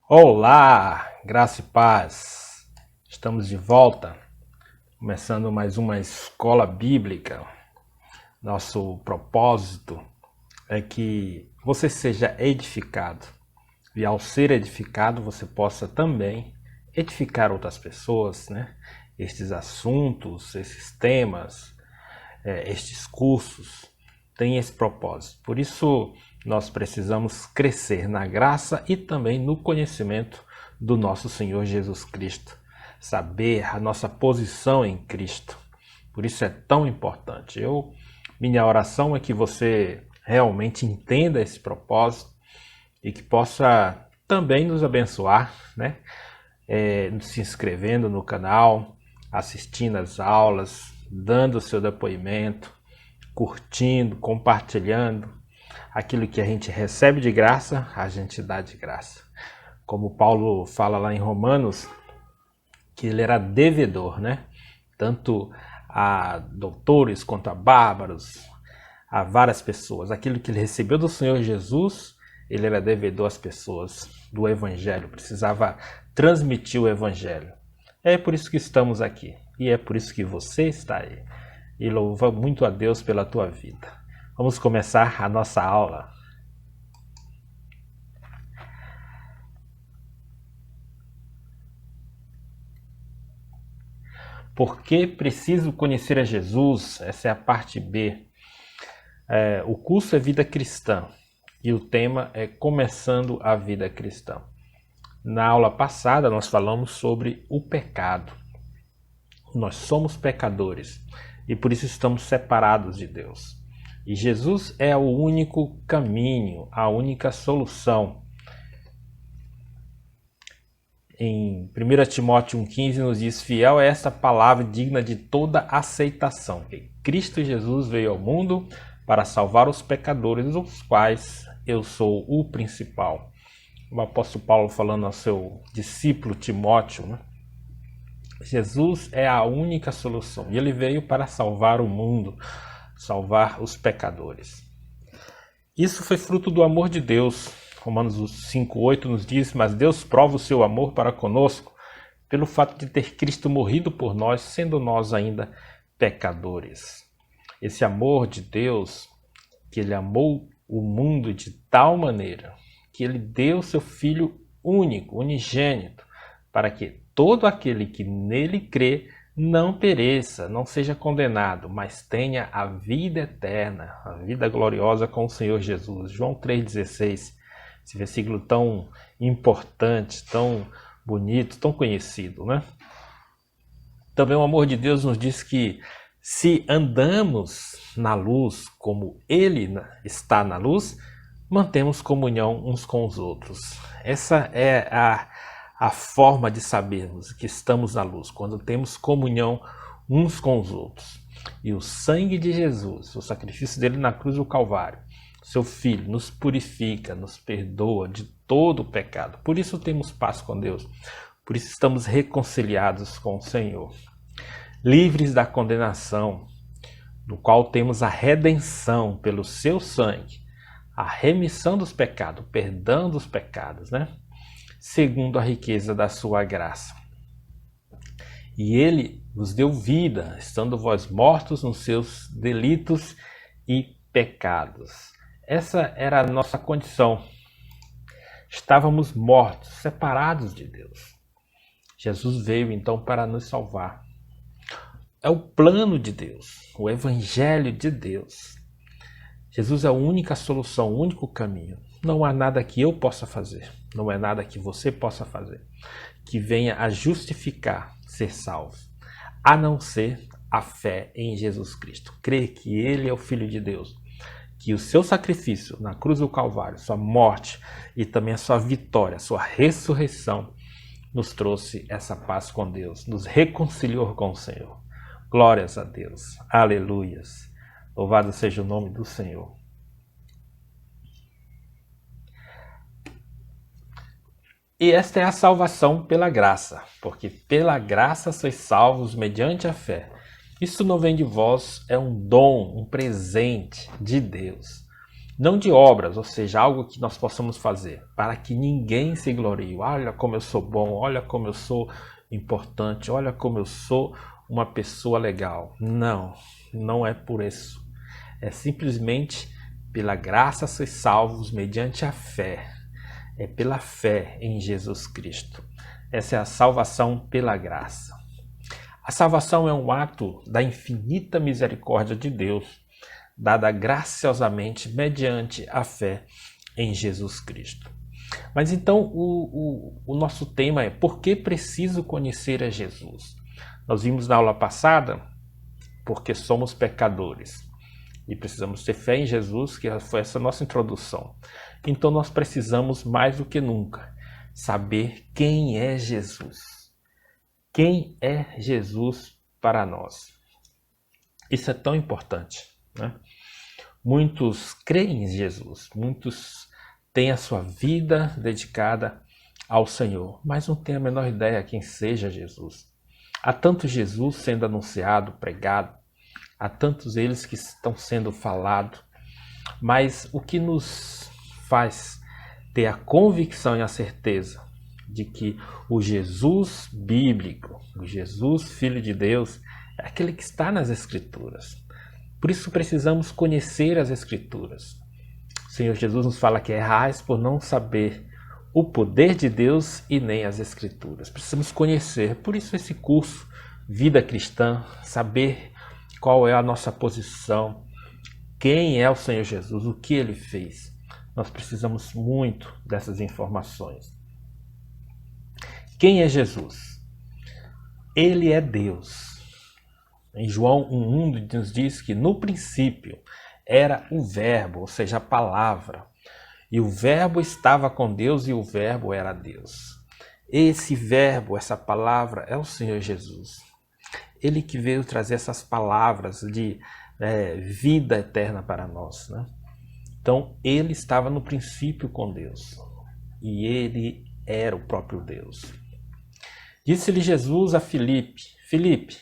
Olá, graça e paz. Estamos de volta, começando mais uma escola bíblica. Nosso propósito é que você seja edificado e ao ser edificado você possa também edificar outras pessoas, né? Estes assuntos, esses temas, estes cursos têm esse propósito. Por isso, nós precisamos crescer na graça e também no conhecimento do nosso Senhor Jesus Cristo. Saber a nossa posição em Cristo. Por isso é tão importante. Minha oração é que você realmente entenda esse propósito e que possa também nos abençoar, né? Se inscrevendo no canal, assistindo às aulas, dando o seu depoimento, curtindo, compartilhando. Aquilo que a gente recebe de graça, a gente dá de graça. Como Paulo fala lá em Romanos, que ele era devedor, né? Tanto a doutores quanto a bárbaros, a várias pessoas. Aquilo que ele recebeu do Senhor Jesus, ele era devedor às pessoas do Evangelho, precisava transmitir o Evangelho. É por isso que estamos aqui e é por isso que você está aí. E louva muito a Deus pela tua vida. Vamos começar a nossa aula. Por que preciso conhecer a Jesus? Essa é a parte B. O curso é Vida Cristã e o tema é Começando a Vida Cristã. Na aula passada nós falamos sobre o pecado. Nós somos pecadores e por isso estamos separados de Deus. E Jesus é o único caminho, a única solução. Em 1 Timóteo 1,15 nos diz: fiel é esta palavra digna de toda aceitação, que Cristo Jesus veio ao mundo para salvar os pecadores, dos quais eu sou o principal. O apóstolo Paulo falando ao seu discípulo Timóteo, né? Jesus é a única solução e ele veio para salvar o mundo, salvar os pecadores. Isso foi fruto do amor de Deus. Romanos 5,8 nos diz: mas Deus prova o seu amor para conosco pelo fato de ter Cristo morrido por nós, sendo nós ainda pecadores. Esse amor de Deus, que ele amou o mundo de tal maneira que ele deu seu Filho único, unigênito, para que todo aquele que nele crê não pereça, não seja condenado, mas tenha a vida eterna, a vida gloriosa com o Senhor Jesus. João 3,16, esse versículo tão importante, tão bonito, tão conhecido, né? Também o amor de Deus nos diz que se andamos na luz como Ele está na luz, mantemos comunhão uns com os outros. Essa é a forma de sabermos que estamos na luz, quando temos comunhão uns com os outros. E o sangue de Jesus, o sacrifício dele na cruz do Calvário, seu Filho, nos purifica, nos perdoa de todo o pecado. Por isso temos paz com Deus. Por isso estamos reconciliados com o Senhor. Livres da condenação, no qual temos a redenção pelo seu sangue, a remissão dos pecados, o perdão dos pecados, né? Segundo a riqueza da sua graça. E ele vos deu vida, estando vós mortos nos seus delitos e pecados. Essa era a nossa condição. Estávamos mortos, separados de Deus. Jesus veio então para nos salvar. É o plano de Deus, o evangelho de Deus. Jesus é a única solução, o único caminho. Não há nada que eu possa fazer, não é nada que você possa fazer que venha a justificar ser salvo, a não ser a fé em Jesus Cristo. Crer que Ele é o Filho de Deus, que o seu sacrifício na cruz do Calvário, sua morte e também a sua vitória, a sua ressurreição, nos trouxe essa paz com Deus, nos reconciliou com o Senhor. Glórias a Deus, aleluias, louvado seja o nome do Senhor. E esta é a salvação pela graça, porque pela graça sois salvos mediante a fé. Isso não vem de vós, é um dom, um presente de Deus. não de obras, ou seja, algo que nós possamos fazer, para que ninguém se glorie. Olha como eu sou bom, olha como eu sou importante, olha como eu sou uma pessoa legal. Não, não é por isso. É simplesmente pela graça sois salvos mediante a fé. É pela fé em Jesus Cristo. Essa é a salvação pela graça. A salvação é um ato da infinita misericórdia de Deus, dada graciosamente mediante a fé em Jesus Cristo. Mas então o nosso tema é: por que preciso conhecer a Jesus? Nós vimos na aula passada, porque somos pecadores e precisamos ter fé em Jesus, que foi essa nossa introdução. Então nós precisamos mais do que nunca saber quem é Jesus. Quem é Jesus para nós? Isso é tão importante, né? Muitos creem em Jesus, muitos têm a sua vida dedicada ao Senhor, mas não têm a menor ideia quem seja Jesus. Há tanto Jesus sendo anunciado, pregado, há tantos eles que estão sendo falados, mas o que nos faz ter a convicção e a certeza de que o Jesus bíblico, o Jesus Filho de Deus, é aquele que está nas Escrituras. Por isso precisamos conhecer as Escrituras. O Senhor Jesus nos fala que errais por não saber o poder de Deus e nem as Escrituras. Precisamos conhecer. Por isso esse curso, Vida Cristã, saber qual é a nossa posição, quem é o Senhor Jesus, o que Ele fez. Nós precisamos muito dessas informações. Quem é Jesus? Ele é Deus. Em João 1,1 nos diz que no princípio era o verbo, ou seja, a palavra. E o verbo estava com Deus e o verbo era Deus. Esse verbo, essa palavra é o Senhor Jesus. Ele que veio trazer essas palavras de vida eterna para nós, né? Então, ele estava no princípio com Deus. E ele era o próprio Deus. Disse-lhe Jesus a Filipe: Filipe,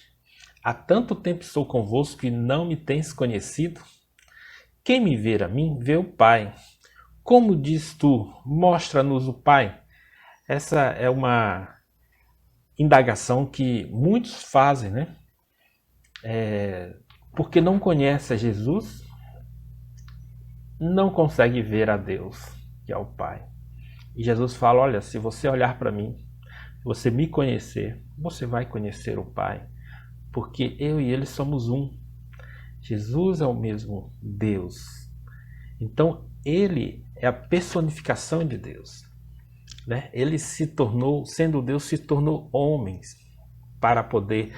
há tanto tempo estou convosco e não me tens conhecido? Quem me vê a mim, vê o Pai. Como diz tu, mostra-nos o Pai? Essa é uma indagação que muitos fazem, né? Porque não conhece a Jesus, não consegue ver a Deus, que é o Pai. E Jesus fala: olha, se você olhar para mim, você me conhecer, você vai conhecer o Pai, porque eu e ele somos um. Jesus é o mesmo Deus. Então, ele é a personificação de Deus, né? Ele se tornou, sendo Deus, se tornou homem para poder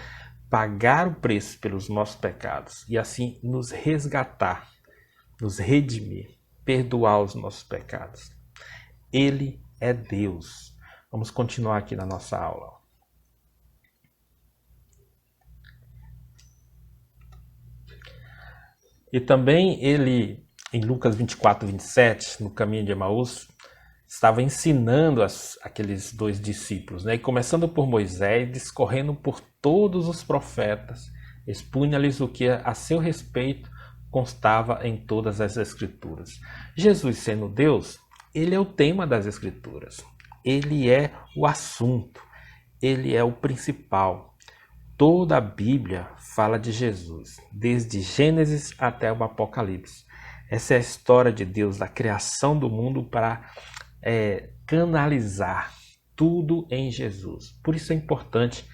pagar o preço pelos nossos pecados e assim nos resgatar, nos redimir, perdoar os nossos pecados. Ele é Deus. Vamos continuar aqui na nossa aula. E também ele, em Lucas 24, 27, no caminho de Emaús, estava ensinando aqueles dois discípulos, né? E começando por Moisés, discorrendo por todos os profetas, expunha-lhes o que a seu respeito constava em todas as Escrituras. Jesus, sendo Deus, ele é o tema das Escrituras. Ele é o assunto, ele é o principal. Toda a Bíblia fala de Jesus, desde Gênesis até o Apocalipse. Essa é a história de Deus, da criação do mundo para canalizar tudo em Jesus. Por isso é importante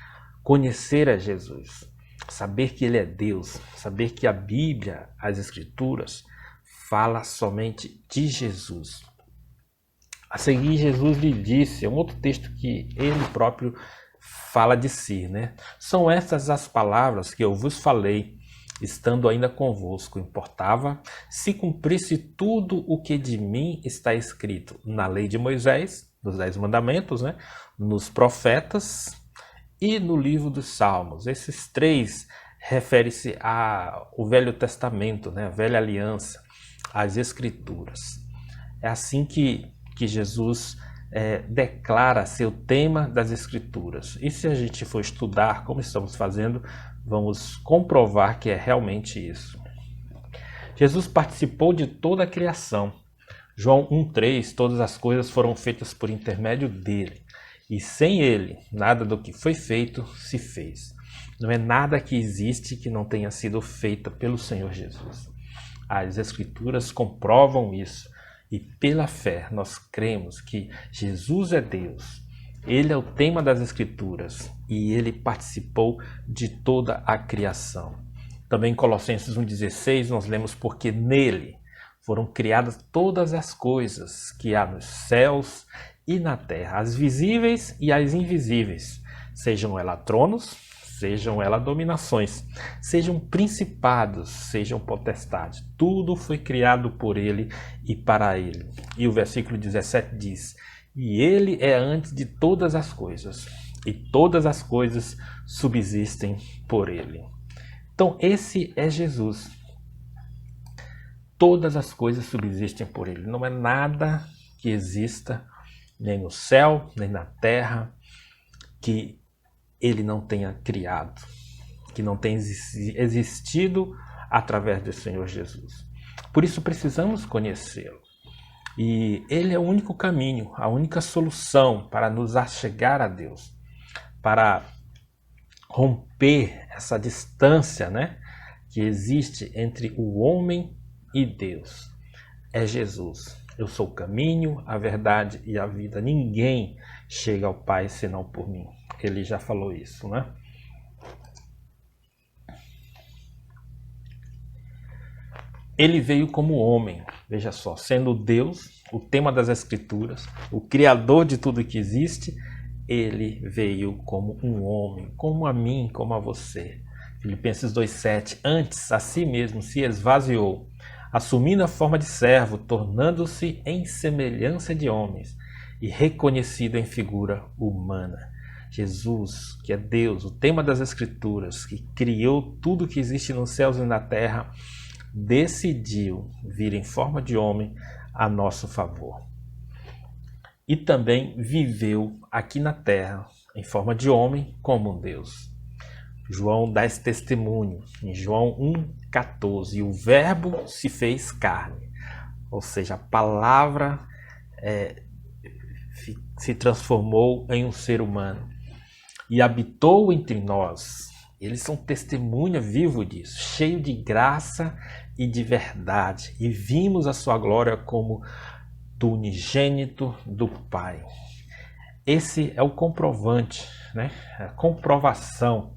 conhecer a Jesus, saber que ele é Deus, saber que a Bíblia, as Escrituras, fala somente de Jesus. A seguir, Jesus lhe disse, é um outro texto que ele próprio fala de si, né? São estas as palavras que eu vos falei, estando ainda convosco. Importava se cumprisse tudo o que de mim está escrito na lei de Moisés, nos 10 mandamentos, né? Nos profetas e no livro dos Salmos. Esses três referem-se ao Velho Testamento, né? A Velha Aliança, as Escrituras. É assim que Jesus declara ser o tema das Escrituras. E se a gente for estudar, como estamos fazendo, vamos comprovar que é realmente isso. Jesus participou de toda a criação. João 1,3, todas as coisas foram feitas por intermédio dele. E sem ele, nada do que foi feito se fez. Não é nada que existe que não tenha sido feito pelo Senhor Jesus. As Escrituras comprovam isso. E pela fé nós cremos que Jesus é Deus. Ele é o tema das Escrituras e ele participou de toda a criação. Também em Colossenses 1,16 nós lemos: porque nele foram criadas todas as coisas que há nos céus e na terra, as visíveis e as invisíveis, sejam elas tronos, sejam elas dominações, sejam principados, sejam potestades. Tudo foi criado por ele e para ele. E o versículo 17 diz: e ele é antes de todas as coisas, e todas as coisas subsistem por ele. Então esse é Jesus. Todas as coisas subsistem por ele. Não é nada que exista, nem no céu, nem na terra, que ele não tenha criado, que não tenha existido através do Senhor Jesus. Por isso precisamos conhecê-lo. E ele é o único caminho, a única solução para nos achegar a Deus, para romper essa distância, né, que existe entre o homem e Deus. É Jesus. Eu sou o caminho, a verdade e a vida. Ninguém chega ao Pai senão por mim. Ele já falou isso, né? Ele veio como homem, veja só, sendo Deus, o tema das Escrituras, o Criador de tudo que existe. Ele veio como um homem, como a mim, como a você. Filipenses 2,7, antes a si mesmo se esvaziou, assumindo a forma de servo, tornando-se em semelhança de homens e reconhecido em figura humana. Jesus, que é Deus, o tema das Escrituras, que criou tudo que existe nos céus e na terra, decidiu vir em forma de homem a nosso favor. E também viveu aqui na terra em forma de homem como um Deus. João dá esse testemunho em João 1,14. E o verbo se fez carne. Ou seja, a palavra se transformou em um ser humano e habitou entre nós. Eles são testemunha vivo disso, cheio de graça e de verdade. E vimos a sua glória como do unigênito do Pai. Esse é o comprovante, né? A comprovação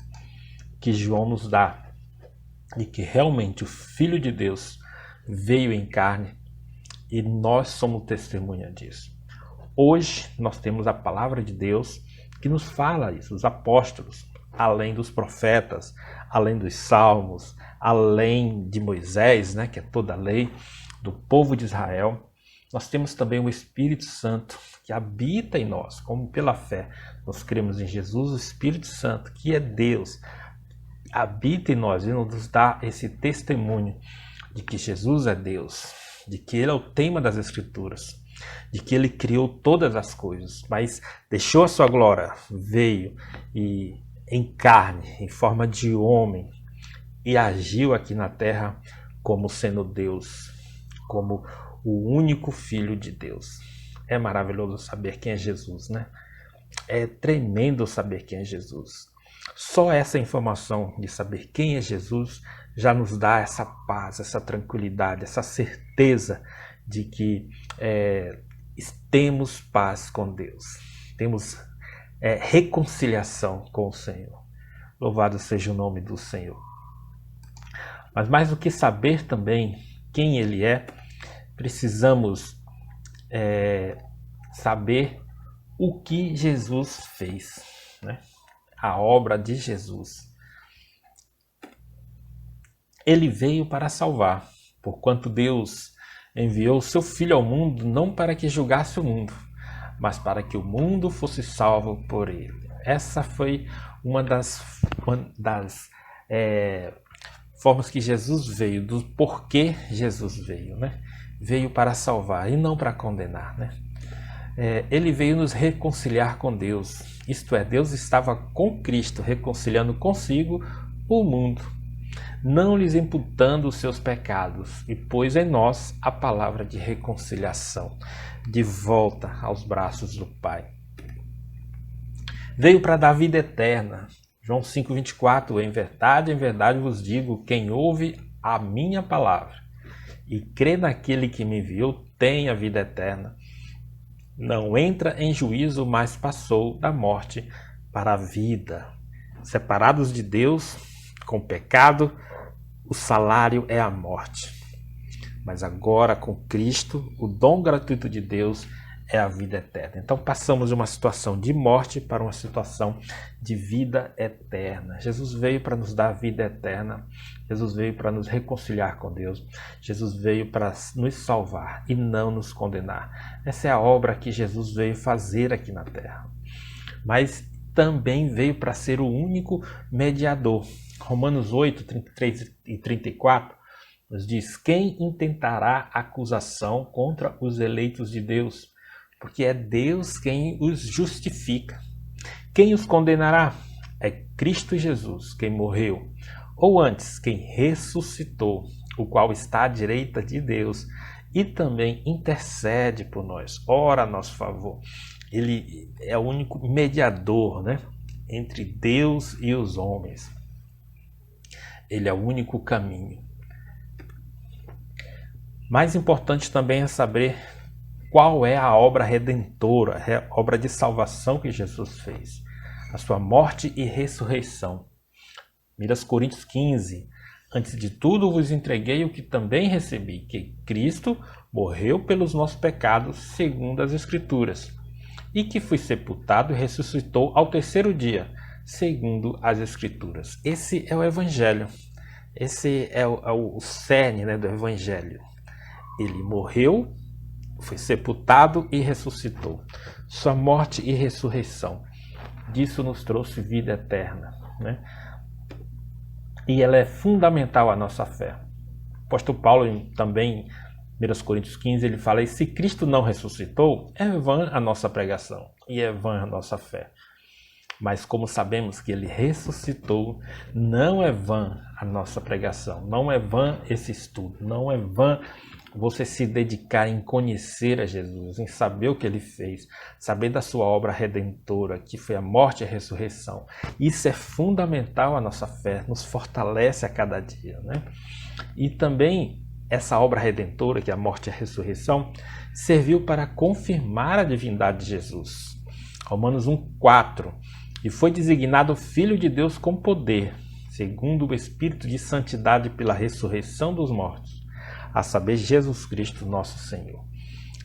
que João nos dá de que realmente o Filho de Deus veio em carne e nós somos testemunha disso. Hoje nós temos a palavra de Deus que nos fala isso, os apóstolos, além dos profetas, além dos salmos, além de Moisés, né, que é toda a lei do povo de Israel. Nós temos também o Espírito Santo que habita em nós, como pela fé nós cremos em Jesus, o Espírito Santo, que é Deus, habita em nós e nos dá esse testemunho de que Jesus é Deus, de que Ele é o tema das Escrituras, de que Ele criou todas as coisas, mas deixou a sua glória, veio e em carne, em forma de homem, e agiu aqui na terra como sendo Deus, como o único Filho de Deus. É maravilhoso saber quem é Jesus, né? É tremendo saber quem é Jesus. Só essa informação de saber quem é Jesus já nos dá essa paz, essa tranquilidade, essa certeza de que temos paz com Deus, temos reconciliação com o Senhor. Louvado seja o nome do Senhor. Mas mais do que saber também quem Ele é, precisamos saber o que Jesus fez, né? A obra de Jesus. Ele veio para salvar, porquanto Deus enviou seu Filho ao mundo não para que julgasse o mundo, mas para que o mundo fosse salvo por ele. Essa foi uma das formas que Jesus veio, do porquê Jesus veio, né? Veio para salvar e não para condenar, né? Ele veio nos reconciliar com Deus. Isto é, Deus estava com Cristo reconciliando consigo o mundo. não lhes imputando os seus pecados, e pôs em nós a palavra de reconciliação, de volta aos braços do Pai. Veio para dar vida eterna. João 5,24, em verdade vos digo, quem ouve a minha palavra e crê naquele que me enviou, tem a vida eterna. Não entra em juízo, mas passou da morte para a vida. Separados de Deus, com pecado, o salário é a morte. Mas agora, com Cristo, o dom gratuito de Deus é a vida eterna. Então passamos de uma situação de morte para uma situação de vida eterna. Jesus veio para nos dar vida eterna. Jesus veio para nos reconciliar com Deus. Jesus veio para nos salvar e não nos condenar. Essa é a obra que Jesus veio fazer aqui na terra. Mas também veio para ser o único mediador. Romanos 8, 33 e 34 nos diz: quem intentará acusação contra os eleitos de Deus? Porque é Deus quem os justifica. Quem os condenará? É Cristo Jesus, quem morreu, ou antes, quem ressuscitou, o qual está à direita de Deus e também intercede por nós, ora a nosso favor. Ele é o único mediador, né, entre Deus e os homens. Ele é o único caminho. Mais importante também é saber qual é a obra redentora, a obra de salvação que Jesus fez. A sua morte e ressurreição. 1 Coríntios 15. Antes de tudo vos entreguei o que também recebi, que Cristo morreu pelos nossos pecados, segundo as Escrituras, e que foi sepultado e ressuscitou ao terceiro dia, segundo as Escrituras. Esse é o Evangelho. Esse é o cerne, né, do Evangelho. Ele morreu, foi sepultado e ressuscitou. Sua morte e ressurreição. Disso nos trouxe vida eterna, né? E ela é fundamental à nossa fé. O apóstolo Paulo também, em 1 Coríntios 15, ele fala: e se Cristo não ressuscitou, é vã a nossa pregação e é vã a nossa fé. Mas como sabemos que ele ressuscitou, não é vã a nossa pregação, não é vã esse estudo, não é vã você se dedicar em conhecer a Jesus, em saber o que ele fez, saber da sua obra redentora, que foi a morte e a ressurreição. Isso é fundamental à nossa fé, nos fortalece a cada dia, né? E também essa obra redentora, que é a morte e a ressurreição, serviu para confirmar a divindade de Jesus. Romanos 1,4. E foi designado Filho de Deus com poder, segundo o Espírito de santidade pela ressurreição dos mortos, a saber, Jesus Cristo, nosso Senhor.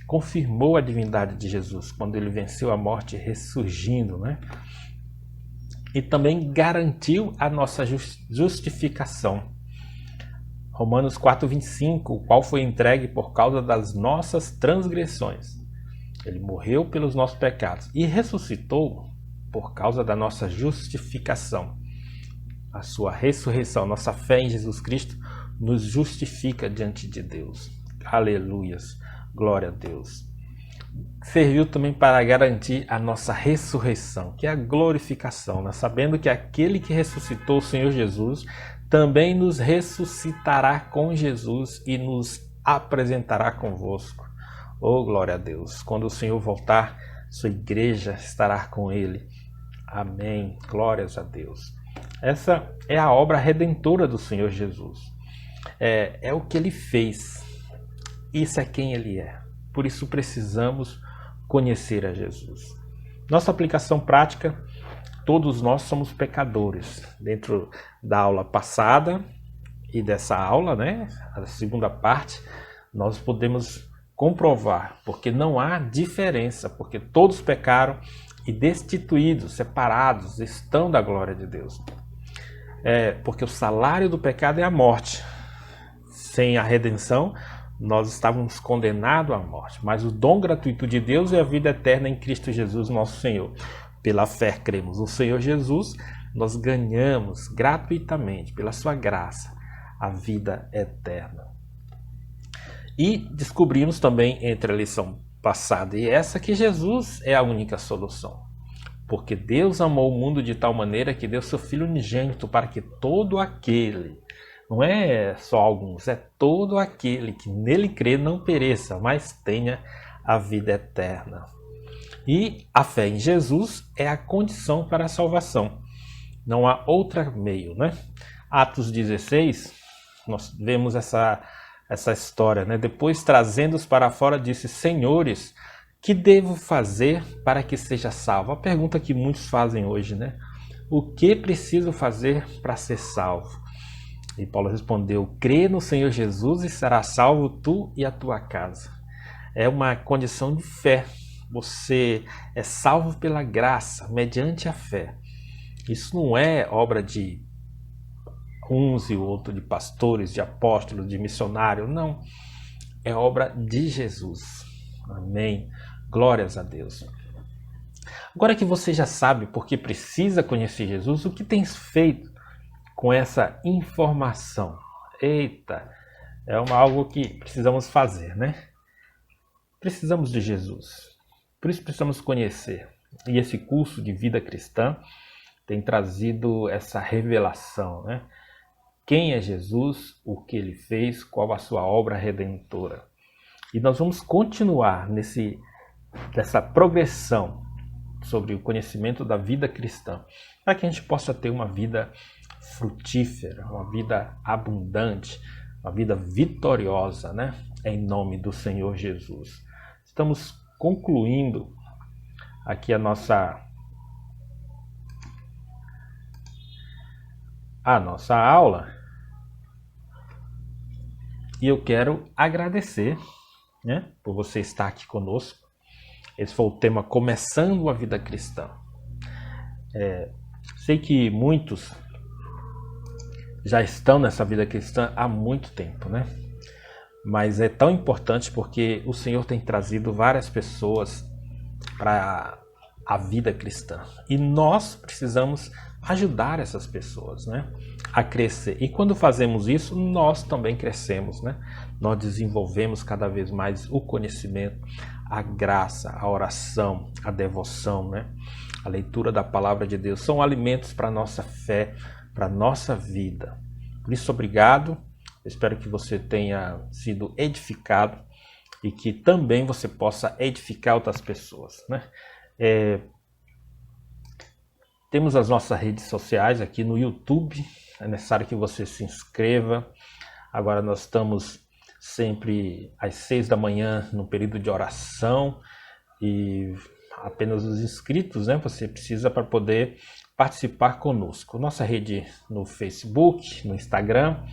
Confirmou a divindade de Jesus quando ele venceu a morte ressurgindo, né? E também garantiu a nossa justificação. Romanos 4,25, o qual foi entregue por causa das nossas transgressões. Ele morreu pelos nossos pecados e ressuscitou por causa da nossa justificação. A sua ressurreição, nossa fé em Jesus Cristo, nos justifica diante de Deus. Aleluias, glória a Deus. Serviu também para garantir a nossa ressurreição, que é a glorificação, né? Sabendo que aquele que ressuscitou o Senhor Jesus também nos ressuscitará com Jesus e nos apresentará convosco. Oh, glória a Deus! Quando o Senhor voltar, sua igreja estará com ele. Amém. Glórias a Deus. Essa é a obra redentora do Senhor Jesus. É o que ele fez. Isso é quem ele é. Por isso precisamos conhecer a Jesus. Nossa aplicação prática: todos nós somos pecadores. Dentro da aula passada e dessa aula, né, a segunda parte, nós podemos comprovar, porque não há diferença, porque todos pecaram e destituídos, separados, estão da glória de Deus. Porque o salário do pecado é a morte. Sem a redenção, nós estávamos condenados à morte. Mas o dom gratuito de Deus é a vida eterna em Cristo Jesus, nosso Senhor. Pela fé cremos no Senhor Jesus, nós ganhamos gratuitamente, pela sua graça, a vida eterna. E descobrimos também, entre a lição passada e essa, que Jesus é a única solução. Porque Deus amou o mundo de tal maneira que deu seu Filho unigênito para que todo aquele, Não é só alguns, é todo aquele que nele crê não pereça, mas tenha a vida eterna. E a fé em Jesus é a condição para a salvação. Não há outro meio, né? Atos 16, nós vemos essa história, né? Depois, trazendo-os para fora, disse: Senhores, que devo fazer para que seja salvo? A pergunta que muitos fazem hoje, né? O que preciso fazer para ser salvo? E Paulo respondeu: crê no Senhor Jesus e será salvo tu e a tua casa. É uma condição de fé. Você é salvo pela graça, mediante a fé. Isso não é obra de uns e outros, de pastores, de apóstolos, de missionários, não. É obra de Jesus. Amém. Glórias a Deus. Agora que você já sabe porque precisa conhecer Jesus, o que tens feito com essa informação? Eita, é algo que precisamos fazer, né? Precisamos de Jesus. Por isso precisamos conhecer. E esse curso de vida cristã tem trazido essa revelação, né? Quem é Jesus, o que ele fez, qual a sua obra redentora. E nós vamos continuar nessa progressão sobre o conhecimento da vida cristã, para que a gente possa ter uma vida frutífera, uma vida abundante, uma vida vitoriosa, né? Em nome do Senhor Jesus. Estamos concluindo aqui a nossa aula e eu quero agradecer, né, por você estar aqui conosco. Esse foi o tema Começando a Vida Cristã. Sei que muitos já estão nessa vida cristã há muito tempo, né? Mas é tão importante porque o Senhor tem trazido várias pessoas para a vida cristã. E nós precisamos ajudar essas pessoas, né, a crescer. E quando fazemos isso, nós também crescemos, né? Nós desenvolvemos cada vez mais o conhecimento, a graça, a oração, a devoção, né? A leitura da palavra de Deus são alimentos para a nossa fé, para a nossa vida. Por isso, obrigado. Espero que você tenha sido edificado e que também você possa edificar outras pessoas, né? Temos as nossas redes sociais aqui no YouTube. É necessário que você se inscreva. Agora nós estamos sempre às 6 da manhã no período de oração e apenas os inscritos, né? Você precisa para poder participar conosco. Nossa rede no Facebook, no Instagram,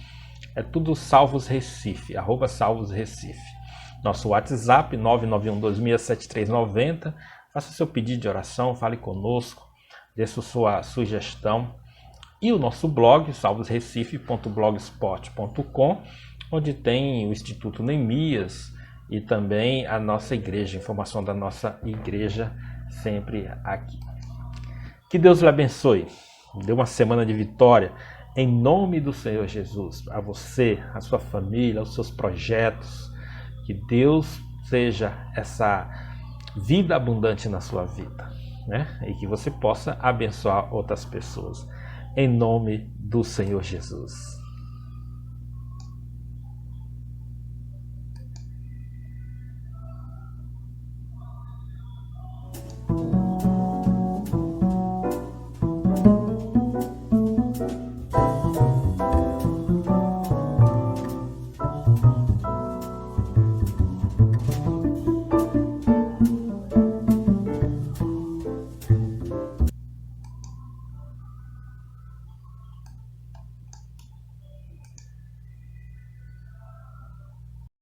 é tudo Salvos Recife, @SalvosRecife. Nosso WhatsApp 991267390. Faça seu pedido de oração, fale conosco, dê sua sugestão. E o nosso blog, salvosrecife.blogspot.com, onde tem o Instituto Neemias e também a nossa igreja, informação da nossa igreja sempre aqui. Que Deus lhe abençoe. Dê uma semana de vitória em nome do Senhor Jesus. A você, a sua família, os seus projetos. Que Deus seja essa vida abundante na sua vida, né? E que você possa abençoar outras pessoas. Em nome do Senhor Jesus.